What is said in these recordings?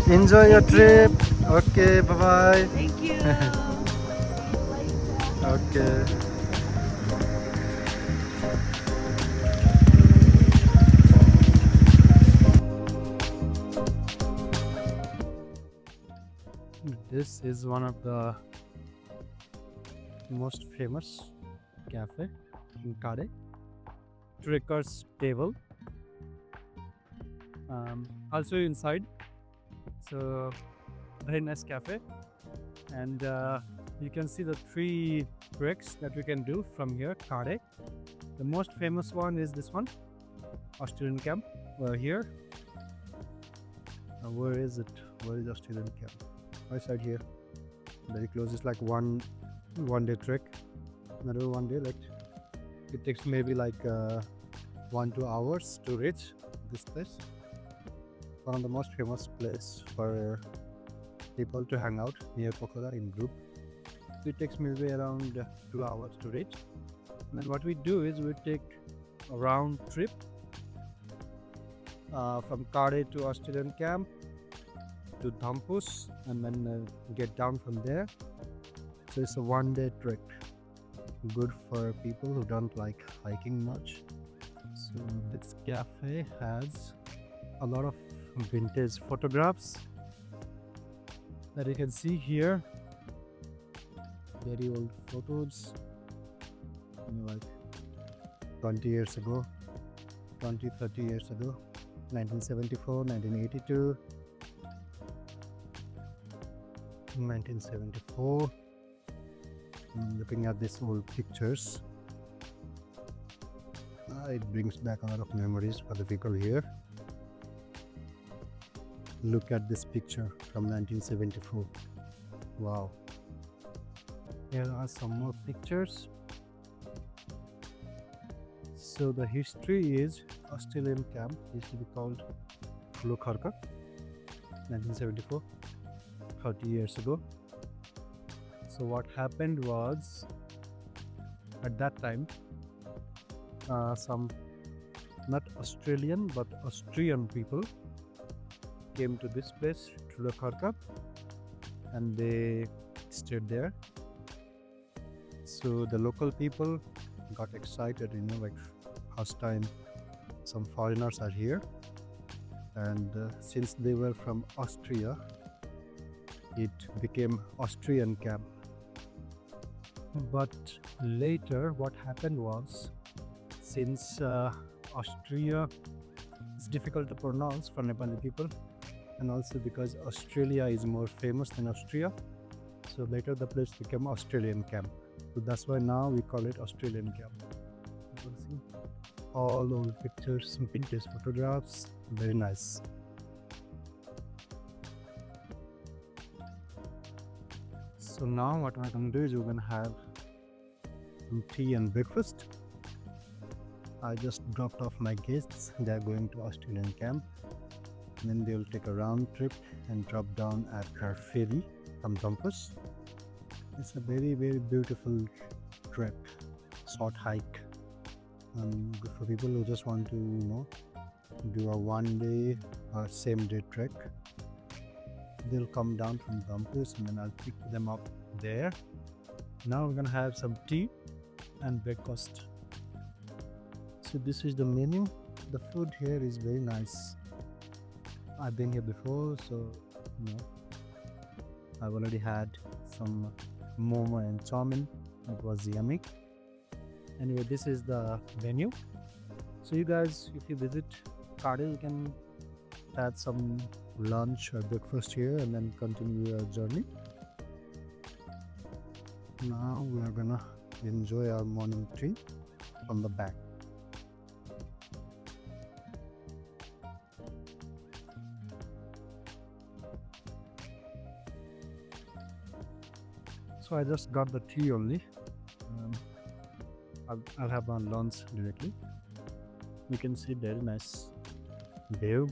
Enjoy your trip. Okay, bye bye. Thank you. Okay. This is one of the most famous cafe in Kade. Trekker's Table. I'll show you inside. So very nice cafe, and you can see the 3 treks that we can do from here, Kade. The most famous one is this one, Australian Camp. We're here. Where is it? Where is Australian Camp? Right side here. Very close. It's like one day trek. Another one day, like it takes maybe like 1-2 hours to reach this place. One of the most famous place for people to hang out near Pokhara in group. It takes maybe around 2 hours to reach. And then what we do is we take a round trip from Kade to Australian Camp to Dhampus, and then get down from there. So it's a one-day trek. Good for people who don't like hiking much. So this cafe has a lot of vintage photographs that you can see here. Very old photos, like 20 years ago, 30 years ago, 1974, 1982, 1974. Looking at these old pictures, it brings back a lot of memories for the people here. Look at this picture from 1974. Wow. Here are some more pictures. So the history is Australian Camp used to be called Pokhara, 1974, 30 years ago. So what happened was, at that time, some not Australian but Austrian people came to this place, Pokhara, and they stayed there. So the local people got excited, like first time some foreigners are here, and since they were from Austria, it became Australian Camp. But later what happened was, since Austria is difficult to pronounce for Nepali people, and also because Australia is more famous than Austria, so later the place became Australian Camp. So that's why now we call it Australian Camp. You can see all old pictures, vintage photographs, very nice. So now what we're going to do is we're going to have some tea and breakfast. I just dropped off my guests. They're going to Australian Camp, and then they'll take a round trip and drop down at our ferry from Dhampus. It's a very, very beautiful trek, short hike, good for people who just want to do a one-day or same-day trek. They'll come down from Dhampus, and then I'll pick them up there. Now we're gonna have some tea and breakfast. So this is the menu. The food here is very nice. I've been here before, so I've already had some momo and chow-mein. It was yummy. Anyway, this is the menu. So you guys, if you visit Kade, you can have some lunch or breakfast here and then continue your journey. Now we are gonna enjoy our morning tea from the back. So I just got the tea only. I'll have my lunch directly. You can see very nice view.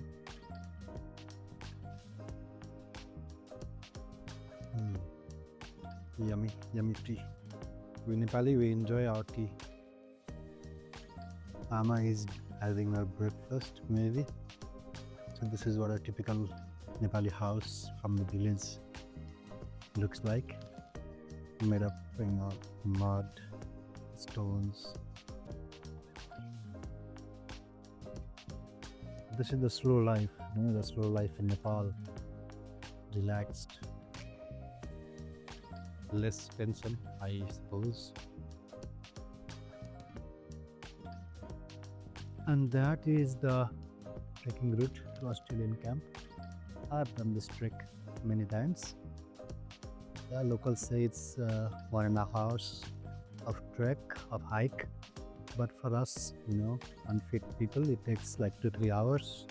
Yummy, yummy tea. We Nepali, we enjoy our tea. Ama is having her breakfast maybe. So this is what a typical Nepali house from the village looks like, made up of mud, stones. This is the slow life, the slow life in Nepal. Relaxed, less tension, I suppose. And that is the trekking route to Australian camp. I've done this trek many times. The locals say it's 1.5 hours of trek, of hike, but for us, unfit people, it takes like 2-3 hours.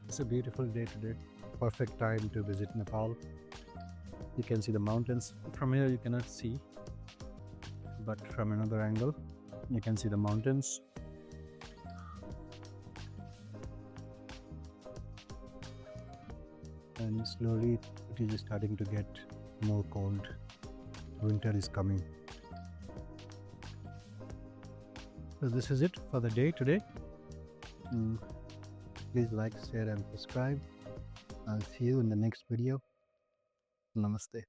It's a beautiful day today. Perfect time to visit Nepal. You can see the mountains. From here you cannot see, but from another angle you can see the mountains. And slowly it is starting to get more cold. Winter is coming. So this is it for the day today. Please like, share and subscribe. I'll see you in the next video. Namaste.